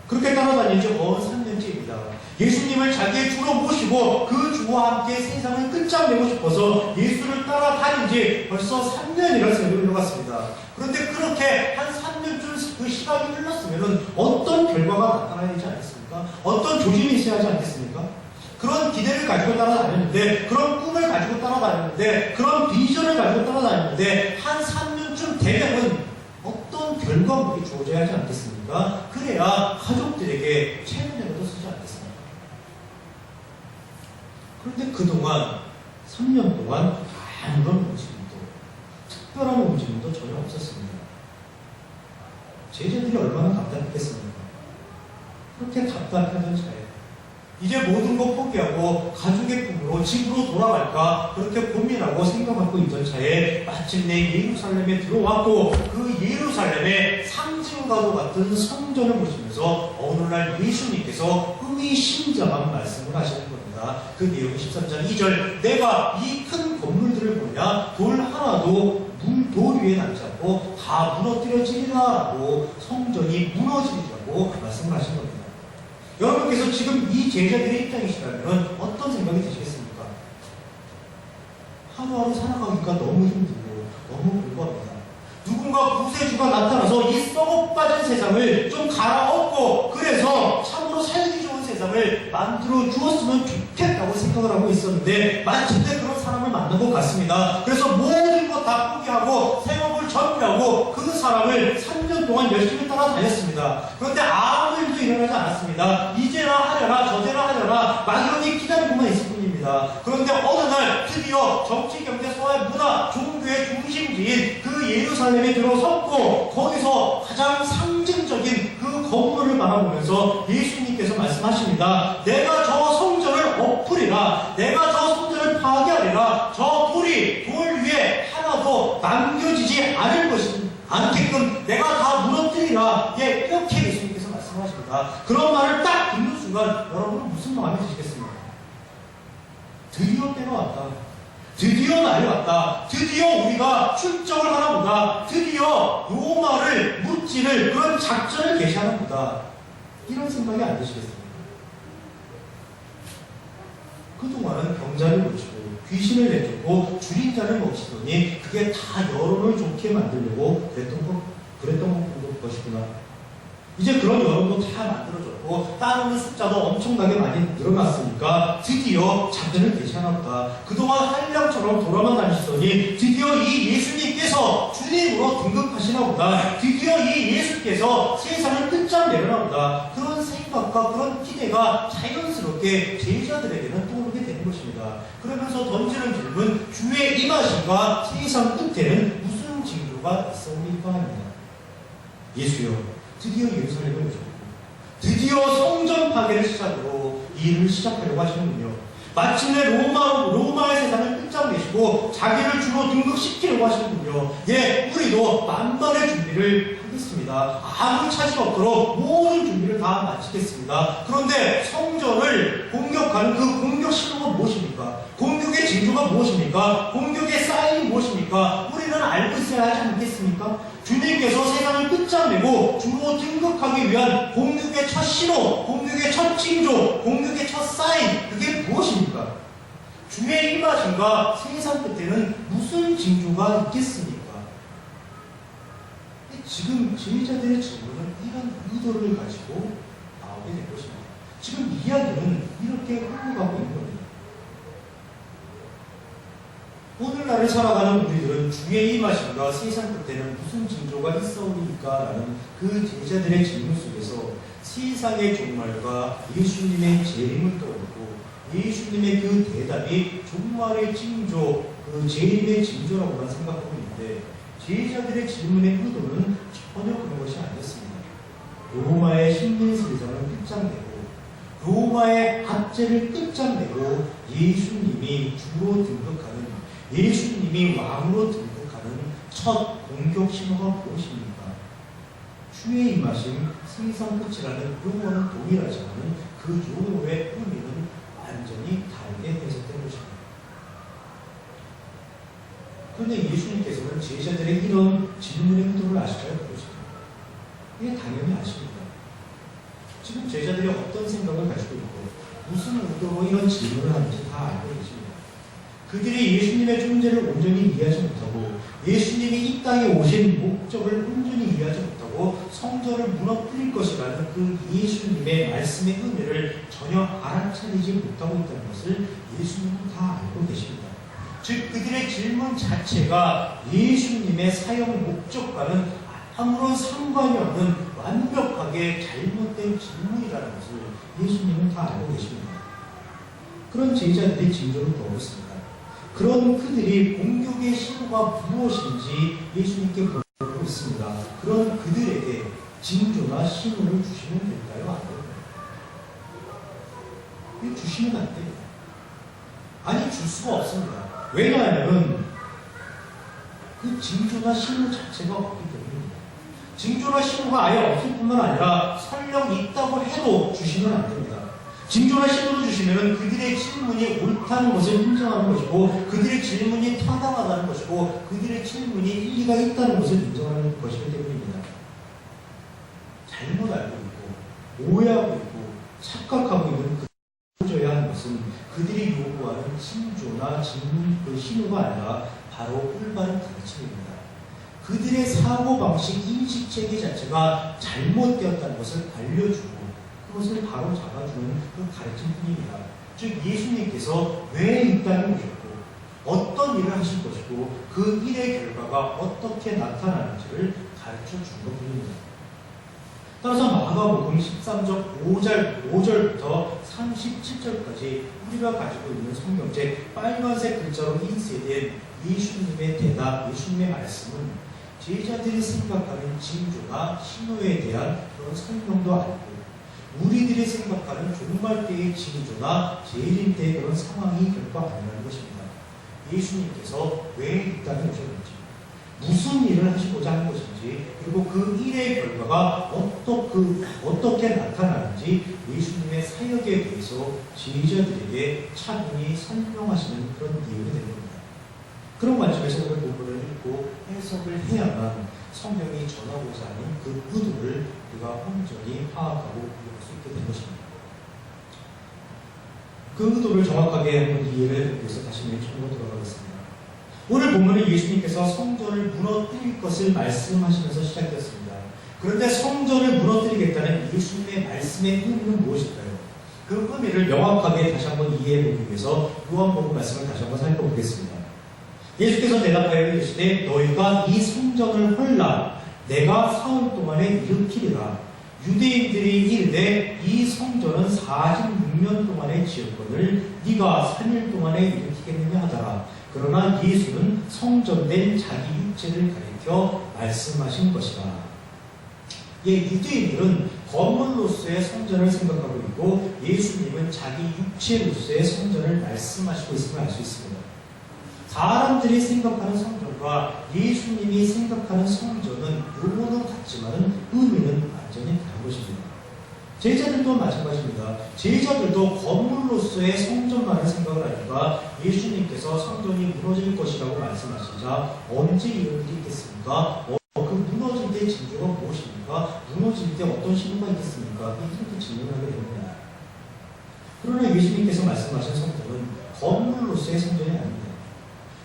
그렇게 따라다닌 지 3년째입니다. 예수님을 자기의 주로 모시고 그 주와 함께 세상을 끝장내고 싶어서 예수를 따라다닌 지 벌써 3년이라 세월이 흘러갔습니다. 그런데 그렇게 한 3년쯤 그 시간이 흘렀으면 어떤 결과가 나타나야 되지 않겠습니까? 어떤 조짐이 있어야 하지 않겠습니까? 그런 기대를 가지고 따라다녔는데, 그런 꿈을 가지고 따라다녔는데, 그런 비전을 가지고 따라다녔는데, 한 3년쯤 되면은 어떤 결과물이 주어져야 하지 않겠습니까? 그래야 가족들에게 체면이라도 쓰지 않겠습니까? 그런데 그동안 3년 동안 아무런 움직임도, 특별한 움직임도 전혀 없었습니다. 제자들이 얼마나 답답했겠습니까? 그렇게 답답하던 차에 이제 모든 것 포기하고 가족의 품으로 집으로 돌아갈까 그렇게 고민하고 생각하고 있던 차에 마침내 예루살렘에 들어왔고, 그 예루살렘의 상징과도 같은 성전을 보시면서 어느 날 예수님께서 의미심장한 말씀을 하시는 겁니다. 그 내용이 13장 2절, 내가 이 큰 건물들을 보냐 돌 하나도 돌 위에 남지 않고 다 무너뜨려지리라 라고 성전이 무너지리라고 말씀을 하신 겁니다. 여러분께서 지금 이 제자들의 입장이시라면 어떤 생각이 드시겠습니까? 하루하루 살아가기가 너무 힘들고 너무 불구합니다. 누군가 구세주가 나타나서 이 썩어 빠진 세상을 좀 갈아엎고 그래서 참으로 살기 좋은 세상을 만들어 주었으면 좋겠다고 생각을 하고 있었는데 마침내 그런 사람을 만난 것 같습니다. 그래서 모든 것 다 포기하고 생업을 정리하고 그 사람을 3년 동안 열심히 따라다녔습니다. 그런데 아무 일도 일어나지 않았습니다. 이제나 하려나 저제나 하려나 막연히 기다리고만 있을 뿐입니다. 그런데 어느 날 드디어 정치, 경제, 사회, 문화, 종교의 중심지인 그 예루살렘에 들어섰고 거기서 가장 상징적인 그 건물을 바라보면서 예수님께서 말씀하십니다. 내가 저 성전을 엎으리라. 내가 저 성전을 파괴하리라. 저 돌이 돌 위에 하나도 남겨지지 않을 것이 않게끔 내가 다 무너뜨리라. 예, 이렇게 예수님께서 말씀하십니다. 그런 말을 딱 듣는 순간 여러분은 무슨 마음이 드시겠습니까? 드디어 때가 왔다. 드디어 날이 왔다. 드디어 우리가 출정을 하나 보다. 드디어 로마를 무찌를 그런 작전을 개시하나 보다. 이런 생각이 안 드시겠습니까? 그동안은 병자를 고치고 귀신을 내쫓고 줄인 자를 먹이시더니 그게 다 여론을 좋게 만들려고 그랬던 것이구나. 이제 그런 여론도 다 만들어졌고 따르는 숫자도 엄청나게 많이 늘어났으니까 드디어 작전을 개시하나 보다. 그동안 한량처럼 돌아만 다니시더니 드디어 이 예수님께서 주님으로 등극하시나 보다. 드디어 이 예수께서 세상을 끝장내려나 보다. 그런 생각과 그런 기대가 자연스럽게 제자들에게는 떠오르게 되는 것입니다. 그러면서 던지는 질문, 주의 임하심과 세상 끝에는 무슨 징조가 있어옵니까? 합니다. 예수여, 드디어 예루살렘을 오셨고 드디어 성전 파괴를 시작으로 이 일을 시작하려고 하시는군요. 마침내 로마의 세상을 끝장내시고 자기를 주로 등극시키려고 하시는군요. 예, 우리도 만반의 준비를 하겠습니다. 아무 차질 없도록 모든 준비를 다 마치겠습니다. 그런데 성전을 공격하는 그 공격 신호가 무엇입니까? 공격의 징조가 무엇입니까? 공격의 사인이 무엇입니까? 우리는 알고 있어야 하지 않겠습니까? 주님께서 세상을 끝장내고 주로 등극하기 위한 공격의 첫 신호, 공격의 첫 징조, 공격의 첫 사인, 그게 무엇입니까? 주의 임하심과 세상 끝에는 무슨 징조가 있겠습니까? 지금 제자들의 질문은 이런 의도를 가지고 나오게 된 것입니다. 지금 이야기는 이렇게 흘러가고 있는 겁니다. 오늘날을 살아가는 우리들은 주의 임하심과 세상 끝에는 무슨 징조가 있어옵니까? 라는 그 제자들의 질문 속에서 세상의 종말과 예수님의 재림을 떠올리고 예수님의 그 대답이 종말의 징조, 그 재림의 징조라고만 생각하고 있는데 제자들의 질문의 의도는 전혀 그런 것이 아니었습니다. 로마의 식민세상을 끝장내고 로마의 압제를 끝장내고 예수님이 주로 등극하는 예수님이 왕으로 등극하는 첫 공격 신호가 무엇입니까? 주의 임하심 세상 끝이라는 용어는 동일하지만 그 용어의 의미는 완전히 다르게 해석된 것입니다. 그런데 예수님께서는 제자들의 이런 질문의 의도를 아실까요? 모르십니까? 이게 당연히 아십니다. 지금 제자들이 어떤 생각을 가지고 있고 무슨 의도로 이런 질문을 하는지 다 알고 계십니다. 그들이 예수님의 존재를 온전히 이해하지 못하고 예수님이 이 땅에 오신 목적을 온전히 이해하지 못하고 성전을 무너뜨릴 것이라는 그 예수님의 말씀의 의미를 전혀 알아차리지 못하고 있다는 것을 예수님은 다 알고 계십니다. 즉 그들의 질문 자체가 예수님의 사용 목적과는 아무런 상관이 없는 완벽하게 잘못된 질문이라는 것을 예수님은 다 알고 계십니다. 그런 제자들의 징조는 무엇입니까? 그런 그들이 공격의 신호가 무엇인지 예수님께 물어보고 있습니다. 그런 그들에게 징조나 신호를 주시면 될까요? 안 될까요? 주시면 안 됩니다. 아니 줄 수가 없습니다. 왜냐하면 그 징조나 신호 자체가 없기 때문입니다. 징조나 신호가 아예 없을 뿐만 아니라 설령 있다고 해도 주시면 안 됩니다. 징조나 신호를 주시면 그들의 질문이 옳다는 것을 인정하는 것이고 그들의 질문이 타당하다는 것이고 그들의 질문이 일리가 있다는 것을 인정하는 것이기 때문입니다. 잘못 알고 있고 오해하고 있고 착각하고 있는 그들이 하는 것은 그들이 요구하는 징조나 질문 그 신호가 아니라 바로 올바른 가르침입니다. 그들의 사고방식, 인식체계 자체가 잘못되었다는 것을 알려주고 그것을 바로 잡아주는 그 가르침뿐입니다. 즉 예수님께서 왜 이 땅에 오셨고 어떤 일을 하실 것이고 그 일의 결과가 어떻게 나타나는지를 가르쳐 준 것뿐입니다. 따라서 마가복음 13장 5절부터 37절까지 우리가 가지고 있는 성경책 빨간색 글자로 인쇄된 예수님의 대답, 예수님의 말씀은 제자들이 생각하는 징조나 신호에 대한 그런 설명도 아니고 우리들이 생각하는 종말 때의 징조나 재림 때의 그런 상황이 결코 아니라는 것입니다. 예수님께서 왜 이 땅에 오셨는지, 무슨 일을 하시고자 하는 것인지, 그리고 그 일의 결과가 어떻게 나타나는지 예수님의 사역에 대해서 제자들에게 차분히 설명하시는 그런 내용이 되는 겁니다. 그런 관점에서 오늘 본문을 읽고 해석을 해야만 성경이 전하고자 하는 그 의도를 우리가 온전히 파악하고 이해할 수 있게 된 것입니다. 그 의도를 정확하게 한번 이해를 하기 위해서 다시 맨 처음으로 돌아가겠습니다. 오늘 본문은 예수님께서 성전을 무너뜨릴 것을 말씀하시면서 시작되었습니다. 그런데 성전을 무너뜨리겠다는 예수님의 말씀의 의미는 무엇일까요? 그 의미를 명확하게 다시 한번 이해해보기 위해서 요한복음 말씀을 다시 한번 살펴보겠습니다. 예수께서 대답하여 이르시되 너희가 이 성전을 헐라 내가 사흘 동안에 일으키리라. 유대인들이 이르되 이 성전은 46년 동안에 지었거늘 네가 3일 동안에 일으키겠느냐 하더라. 그러나 예수는 성전된 자기 육체를 가리켜 말씀하신 것이다. 유대인들은 건물로서의 성전을 생각하고 있고 예수님은 자기 육체로서의 성전을 말씀하시고 있음을 알 수 있습니다. 사람들이 생각하는 성전과 예수님이 생각하는 성전은 용어는 같지만 의미는 완전히 다른 것입니다. 제자들도 마찬가지입니다. 제자들도 건물로서의 성전만을 생각을 하니까 예수님께서 성전이 무너질 것이라고 말씀하시자 언제 이런 일이 있겠습니까? 그 무너질 때 징조가 무엇입니까? 무너질 때 어떤 신호가 있겠습니까? 이렇게 질문을 하게 됩니다. 그러나 예수님께서 말씀하신 성전은 건물로서의 성전이 아닙니다.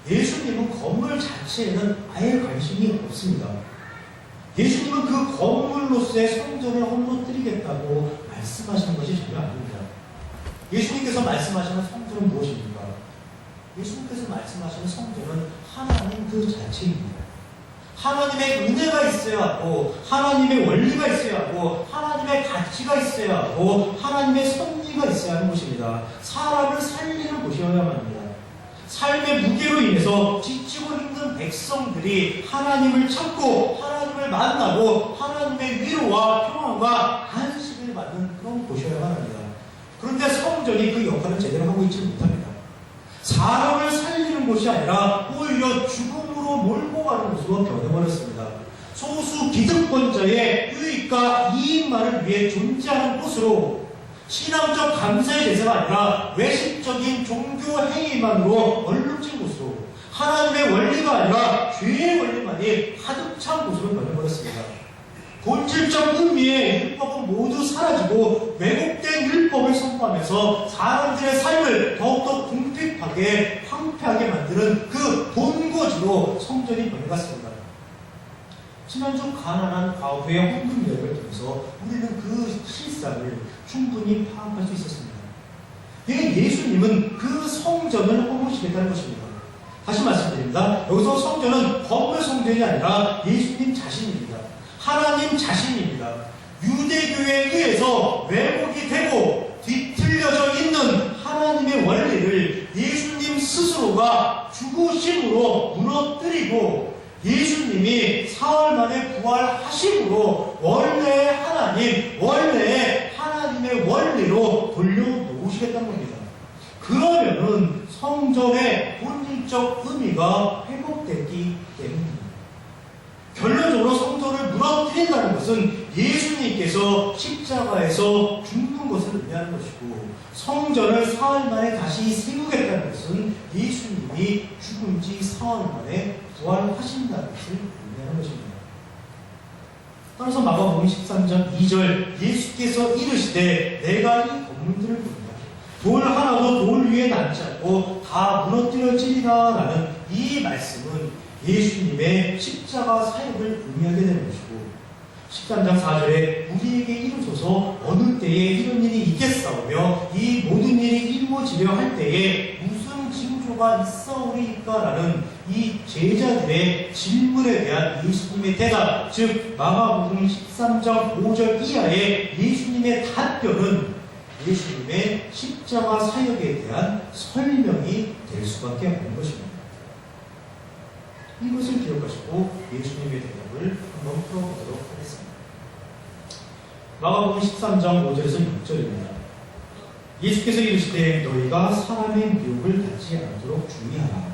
예수님은 건물 자체에는 아예 관심이 없습니다. 예수님은 그 건물로서의 성전을 헐러뜨리겠다고 말씀하시는 것이 전혀 아닙니다. 예수님께서 말씀하시는 성전은 무엇입니까? 예수님께서 말씀하시는 성전은 하나님 그 자체입니다. 하나님의 은혜가 있어야 하고 하나님의 원리가 있어야 하고 하나님의 가치가 있어야 하고 하나님의 섭리가 있어야 하는 것입니다. 사람을 살리는 곳이어야만 합니다. 삶의 무게로 인해서 지치고 힘든 백성들이 하나님을 찾고 하나님을 만나고 하나님의 위로와 평안과 안식을 받는 그런 곳이어야만 합니다. 그런데 성전이 그 역할을 제대로 하고 있지 못합니다. 사람을 살리는 곳이 아니라 오히려 죽음으로 몰고 가는 곳으로 변해버렸습니다. 소수 기득권자의 유익과 이익만을 위해 존재하는 곳으로 신앙적 감사의 제사가 아니라 외식적인 종교 행위만으로 얼룩진 곳으로 하나님의 원리가 아니라 죄의 원리만이 가득 찬 곳으로 변해버렸습니다. 본질적 의미의 율법은 모두 사라지고 왜곡된 율법을 선포하면서 사람들의 삶을 더욱더 궁핍하게 황폐하게 만드는 그 본거지로 성전이 변해갔습니다. 지난주 가난한 과부의 헌금 여행을 통해서 우리는 그 실상을 충분히 파악할 수 있었습니다. 예수님은 그 성전을 허무시겠다는 것입니다. 다시 말씀드립니다. 여기서 성전은 건물 성전이 아니라 예수님 자신입니다. 하나님 자신입니다. 유대교에 의해서 왜곡이 되고 뒤틀려져 있는 하나님의 원리를 예수님 스스로가 죽으심으로 무너뜨리고 예수님이 사흘 만에 부활하심으로 원래의 하나님, 원래의 하나님의 원리로 돌려놓으시겠다는 겁니다. 그러면은 성전의 본질적 의미가 회복됐기 때문입니다. 결론적으로 성전을 무너뜨린다는 것은 예수님께서 십자가에서 죽는 것을 의미하는 것이고, 성전을 사흘 만에 다시 세우겠다는 것은 예수님이 죽은 지 사흘 만에 부활하신다는 것을 의미하는 것입니다. 따라서 마가복음 13장 2절 예수께서 이르시되 내가 이 건물들을 보느냐 돌 하나도 돌 위에 남지 않고 다 무너뜨려지리라 라는 이 말씀은 예수님의 십자가 사역을 의미하게 되는 것이고, 13장 4절에 우리에게 이루소서 어느 때에 이런 일이 있겠사오며 이 모든 일이 이루어지려 할 때에 무슨 징조가 있사오리까 라는 이 제자들의 질문에 대한 예수님의 대답, 즉 마가복음 13장 5절 이하의 예수님의 답변은 예수님의 십자가 사역에 대한 설명이 될 수밖에 없는 것입니다. 이것을 기억하시고 예수님의 대답을 한번 풀어보도록 하겠습니다. 마가복음 13장 5절에서 6절입니다. 예수께서 이르시되 너희가 사람의 미혹을 받지 않도록 주의하라.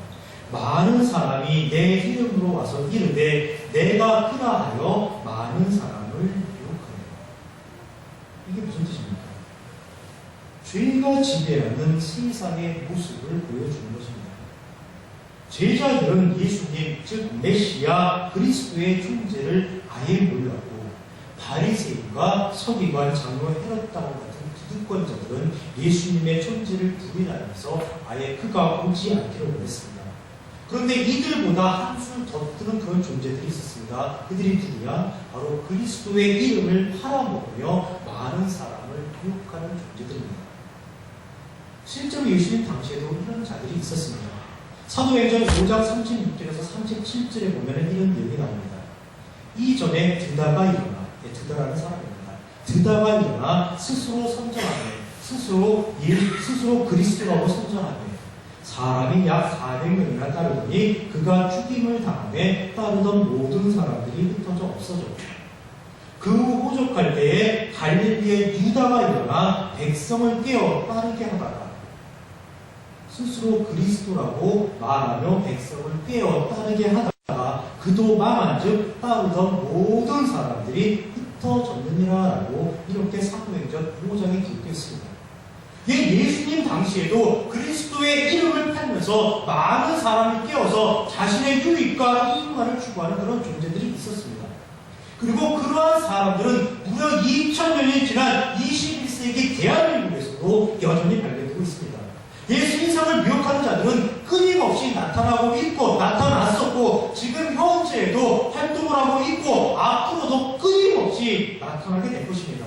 많은 사람이 내 이름으로 와서 이르되 내가 그라하여 많은 사람을 미혹하리라. 이게 무슨 뜻입니까? 죄가 지배하는 세상의 모습을 보여주는 것입니다. 제자들은 예수님, 즉 메시아 그리스도의 존재를 아예 몰랐고, 바리새인과 서기관, 장로 헤롯 당과 같은 기득권자들은 예수님의 존재를 부인하면서 아예 그가 오지 않기로 원했습니다. 그런데 이들보다 한술 더 뜨는 그런 존재들이 있었습니다. 그들이 누구냐? 바로 그리스도의 이름을 팔아먹으며 많은 사람을 미혹하는 존재들입니다. 실제로 예수님 당시에도 이런 자들이 있었습니다. 사도행전 5장 36절에서 37절에 보면 이런 내용이 나옵니다. 이전에 드다가 일어나, 드다라는 사람입니다. 드다가 일어나 스스로 선전하며 스스로 그리스도라고 선전하며 사람이 약 400명이나 따르더니 그가 죽임을 당하며 따르던 모든 사람들이 흩어져 없어졌고, 그 후 호적할 때에 갈릴리의 유다가 일어나 백성을 깨어 따르게 하다가 스스로 그리스도라고 말하며 백성을 깨어 따르게 하다가 그도 망한즉 따르던 모든 사람들이 흩어졌느니라 라고 이렇게 사도행전 5장에 기록되어 있습니다. 예수님 당시에도 그리스도의 이름을 팔면서 많은 사람이 깨어서 자신의 유익과 이익만을 추구하는 그런 존재들이 있었습니다. 그리고 그러한 사람들은 무려 2000년이 지난 21세기 대한민국에서도 여전히 발견되고 있습니다. 예수 인상을 미혹하는 자들은 끊임없이 나타나고 있고 나타났었고 지금 현재에도 활동을 하고 있고 앞으로도 끊임없이 나타나게 될 것입니다.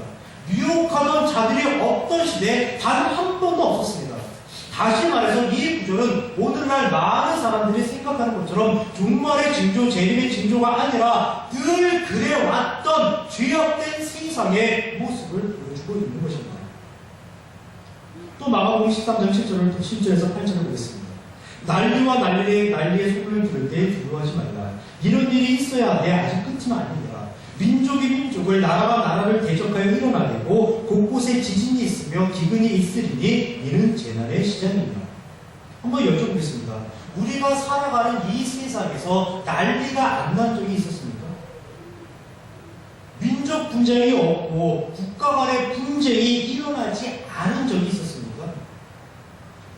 미혹하던 자들이 없던 시대에 단 한 번도 없었습니다. 다시 말해서 이 구조는 오늘날 많은 사람들이 생각하는 것처럼 종말의 징조, 재림의 징조가 아니라 늘 그래왔던 죄악된 세상의 모습을 보여주고 있는 것입니다. 또 마가복음 13장 7절에서 8절을 보겠습니다. 난리와 난리의 소문을 들을 때 두려워하지 말라. 이런 일이 있어야 내 아직 끝은 아니니라. 민족이 민족을, 나라가 나라를 대적하여 일어나겠고 곳곳에 지진이 있으며 기근이 있으리니 이는 재난의 시작이니라. 한번 여쭤보겠습니다. 우리가 살아가는 이 세상에서 난리가 안 난 적이 있었습니까? 민족 분쟁이 없고 국가 간의 분쟁이 일어나지 않은 적이 있었습니까?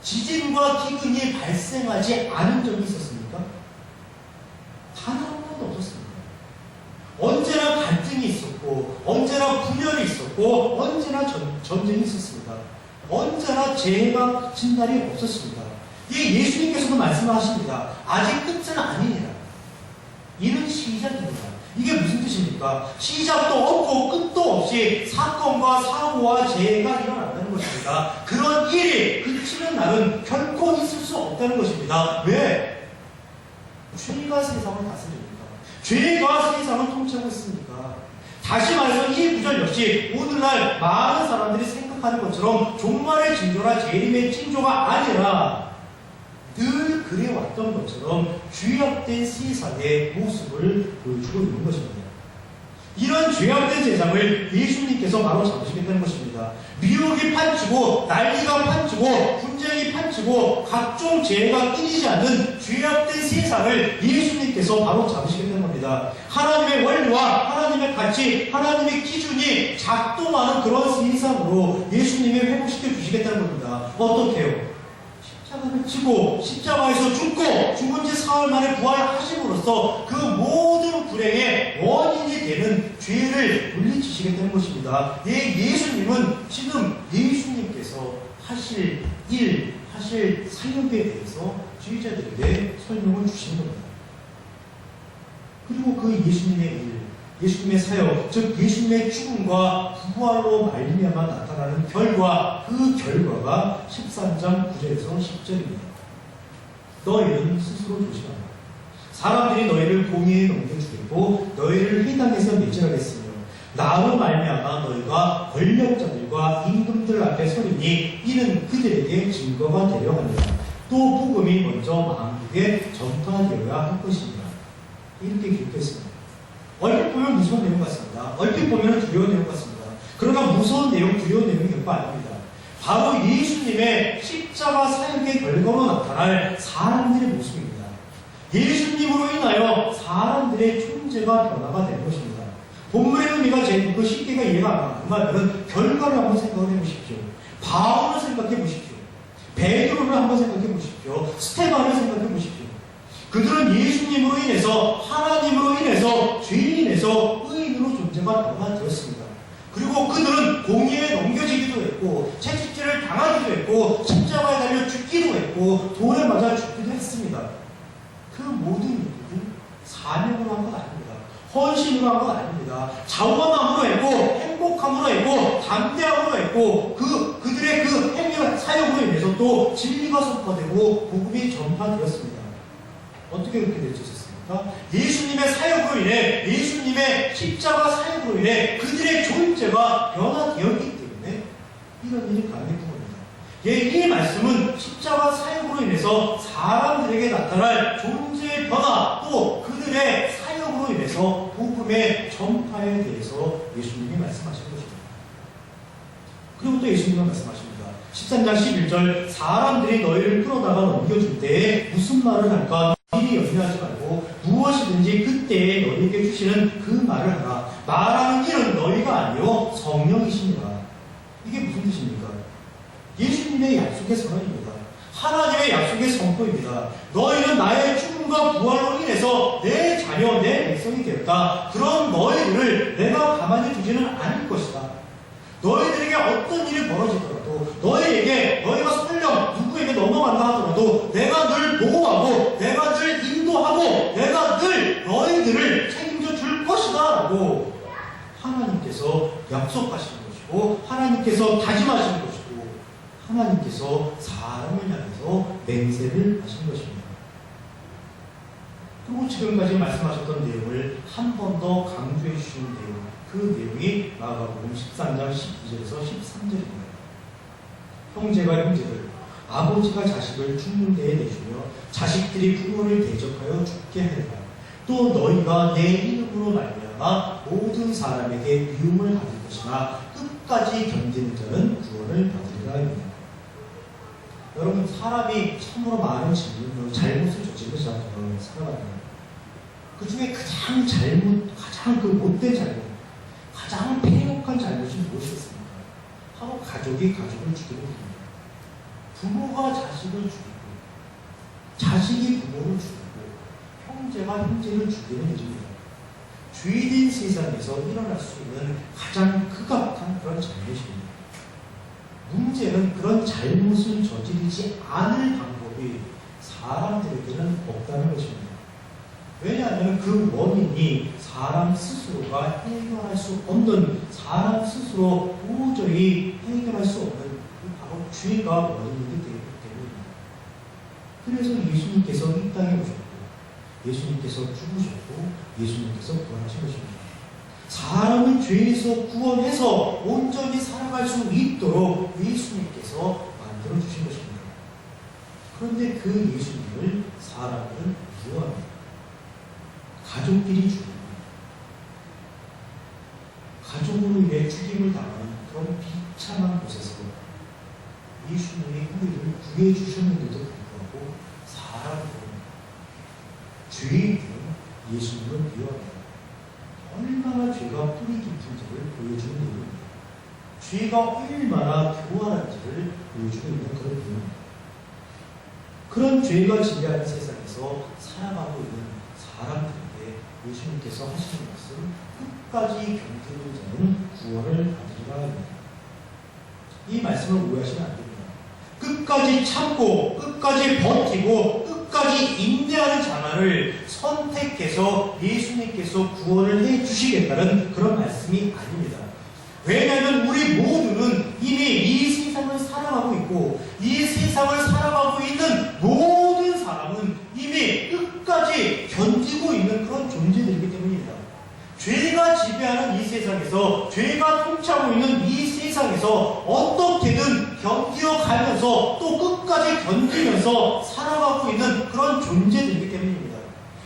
지진과 기근이 발생하지 않은 적이 있었습니까? 단 한 번도 없었습니다. 언제나 갈등이 있었고, 언제나 분열이 있었고, 언제나 전쟁이 있었습니다. 언제나 재해가 그친 날이 없었습니다. 예수님께서도 말씀하십니다. 아직 끝은 아니니라. 이는 시작입니다. 이게 무슨 뜻입니까? 시작도 없고 끝도 없이 사건과 사고와 재해가 일어난다는 것입니다. 그런 일이 그치는 날은 결코 있을 수 없다는 것입니다. 왜? 죄가 세상을 다스립니다. 죄가 세상을 통치하고 있습니까? 다시 말해서 이 구절 역시 오늘날 많은 사람들이 생각하는 것처럼 종말의 징조나 재림의 징조가 아니라 늘 그래왔던 것처럼 죄악된 세상의 모습을 보여주고 있는 것입니다. 이런 죄악된 세상을 예수님께서 바로 잡으시겠다는 것입니다. 미혹이 판치고 난리가 판치고 분쟁이 판치고 각종 죄가 끊이지 않는 죄악된 세상을 예수님께서 바로 잡으시겠다는 겁니다. 하나님의 원리와 하나님의 가치, 하나님의 기준이 작동하는 그런 세상으로 예수님이 회복시켜 주시겠다는 겁니다. 어떻게 해요? 십자가를 지고 십자가에서 죽고 죽은 지 사흘 만에 부활하심으로써 그 모든 불행의 원인이 되는 죄를 물리치시겠다는 것입니다. 예수님은 지금 예수님께서 하실 일, 하실 사역에 대해서 지휘자들에게 설명을 주신 겁니다. 그리고 그 예수님의 일, 예수님의 사역, 즉 예수님의 죽음과 부활로 말미암아 나타나는 결과, 그 결과가 13장 9절에서 10절입니다. 너희는 스스로 조심하라. 사람들이 너희를 공의에 넘겨주겠고 너희를 회당에서 매질하겠으며 나로 말미암아 너희가 권력자들과 임금들 앞에 서리니 이는 그들에게 증거가 되려 하니라. 또 복음이 먼저 만국에 전파되어야 할 것이니라. 이렇게 기록했습니다. 얼핏 보면 무서운 내용 같습니다. 얼핏 보면 두려운 내용 같습니다. 그러나 무서운 내용, 두려운 내용이 결코 아닙니다. 바로 예수님의 십자가 사역의 결과로 나타날 사람들의 모습입니다. 예수님으로 인하여 사람들의 존재가 변화가 되는 것입니다. 본문의 의미가 제일 쉽게가 이해가 안 가요. 그 말은 결과를 한번 생각을 해보십시오. 바울을 생각해 보십시오. 베드로를 한번 생각해 보십시오. 스테반을 생각해 보십시오. 그들은 예수님으로 인해서, 하나님으로 인해서, 죄인에서 의인으로 존재가 변화되었습니다. 그리고 그들은 공의에 넘겨지기도 했고, 채찍질을 당하기도 했고, 십자가에 달려 죽기도 했고, 돌에 맞아 죽기도 했습니다. 그 모든 일들은 사명으로 한 건 아닙니다. 헌신으로 한 건 아닙니다. 자원함으로 했고, 행복함으로 했고, 담대함으로 했고, 그들의 그 행위와 사역으로 인해서 또 진리가 선포되고 복음이 전파되었습니다. 어떻게 그렇게 되셨습니까? 예수님의 사역으로 인해, 예수님의 십자가 사역으로 인해 그들의 존재가 변화되었기 때문에 이런 일이 가능했던 겁니다. 이 말씀은 십자가 사역으로 인해서 사람들에게 나타날 존재의 변화, 또 그들의 사역으로 인해서 복음의 전파에 대해서 예수님이 말씀하신 것입니다. 그리고 또 예수님은 말씀하십니다. 13장 11절 사람들이 너희를 끌어다가 넘겨줄 때에 무슨 말을 할까? 미리 염려하지 말고 무엇이든지 그때에 너희에게 주시는 그 말을 하라. 말하는 일은 너희가 아니요 성령이십니다. 이게 무슨 뜻입니까? 예수님의 약속의 선언입니다. 하나님의 약속의 선포입니다. 너희는 나의 죽음과 부활로 인해서 내 자녀, 내 백성이 되었다. 그런 너희들을 내가 가만히 두지는 않을 것이다. 너희들에게 어떤 일이 벌어지더라도, 너희가 설령 누구에게 넘어간다 하더라도 내가 늘 보호하고 내가 늘 인도하고 내가 늘 너희들을 책임져 줄 것이다 라고 하나님께서 약속하시는 것이고, 하나님께서 다짐하시는 것이고, 하나님께서 사람을 향해서 맹세를 하신 것입니다. 그리고 지금까지 말씀하셨던 내용을 한 번 더 강조해 주시는 내용, 그 내용이 마가복음 13장 12절에서 13절입니다. 형제가 형제를, 아버지가 자식을 죽는 데에 내주며 자식들이 부모를 대적하여 죽게 하리라. 또 너희가 내 이름으로 말미암아 모든 사람에게 미움을 받을 것이나 끝까지 견디는 자는 구원을 받으리라 합니다. 여러분, 사람이 참으로 많은 질문으로 잘못을 저지르지 않고 살아갑니다. 그 중에 가장 그 못된 잘못, 가장 폐역한 잘못이 무엇이겠습니까? 바로 가족이 가족을 죽이는 겁니다. 부모가 자식을 죽이고, 자식이 부모를 죽이고, 형제가 형제를 죽이는 일입니다. 죄된 세상에서 일어날 수 있는 가장 극악한 그런 잘못입니다. 문제는 그런 잘못을 저지르지 않을 방법이 사람들에게는 없다는 것입니다. 왜냐하면 그 원인이 사람 스스로가 해결할 수 없는, 사람 스스로 도저히 해결할 수 없는 바로 죄가 원인이기 때문입니다. 그래서 예수님께서 이 땅에 오셨고, 예수님께서 죽으셨고, 예수님께서 부활하신 것입니다. 사람을 죄에서 구원해서 온전히 살아갈 수 있도록 예수님께서 만들어주신 것입니다. 그런데 그 예수님을 사람들은 미워합니다. 가족끼리 죽입니다. 가족으로 인해 죽임을 당하는 그런 비참한 곳에서 예수님이 우리를 구해주셨는데도 불구하고 사람들은, 죄인들은 예수님을 미워합니다. 얼마나 죄가 뿌리 깊은지를 보여주는 내용입니다. 죄가 얼마나 교활한지를 보여주고 있는 그런 내용입니다. 그런 죄가 지배하는 세상에서 살아가고 있는 사람들에게 예수님께서 하시는 것은 끝까지 견디는 자는 구원을 받으리라 합니다. 이 말씀을 오해하시면 안 됩니다. 끝까지 참고, 끝까지 버티고, 끝까지 인내하는 자만을 선택해서 예수님께서 구원을 해주시겠다는 그런 말씀이 아닙니다. 왜냐하면 우리 모두는 이미 이 세상을 살아가고 있고, 이 세상을 살아가고 있는 모든 사람은 이미 끝까지 견디고 있는 그런 존재들이기 때문입니다. 죄가 지배하는 이 세상에서, 죄가 통치하고 있는 이 세상에서 어떻게든 견디어가면서 또 끝까지 견디면서 살아가고 있는 그런 존재들이기 때문입니다.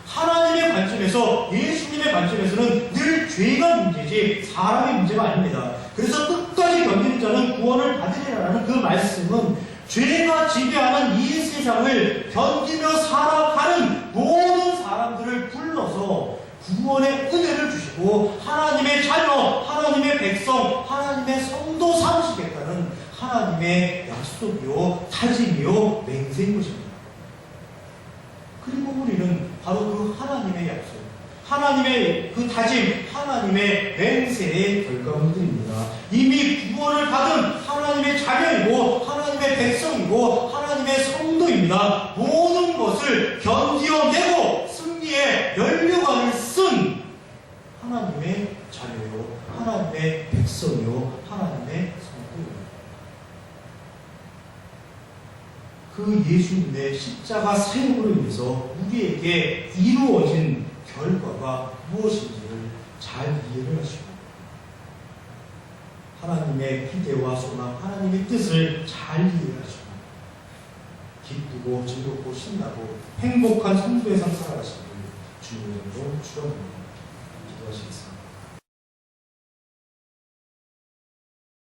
하나님의 관점에서, 예수님의 관점에서는 늘 죄가 문제지 사람의 문제가 아닙니다. 그래서 끝까지 견디는 자는 구원을 받으리라는 그 말씀은 죄가 지배하는 이 세상을 견디며 살아가는 모든 사람들을 불러서 구원의 은혜를 주시고 하나님의 자녀, 하나님의 백성, 하나님의 성도 삼으시겠다는 하나님의 약속이요, 다짐이요, 맹세인 것입니다. 그리고 우리는 바로 그 하나님의 약속, 하나님의 그 다짐, 하나님의 맹세의 결과물들입니다. 이미 구원을 받은 하나님의 자녀이고, 하나님의 백성이고, 하나님의 성도입니다. 모든 것을 견디어내고 승리의 면류관을 쓴 하나님의 자녀요, 하나님의 백성이요, 하나님의 성도입니다. 그 예수님의 십자가 사역으로 인해서 우리에게 이루어진 결과가 무엇인지를 잘 이해를 하시고, 하나님의 기대와 소망, 하나님의 뜻을 잘 이해하시고, 기쁘고 즐겁고 신나고 행복한 성도의 삶 살아가시길 주님으로 축원합니다. 기도하시겠습니다.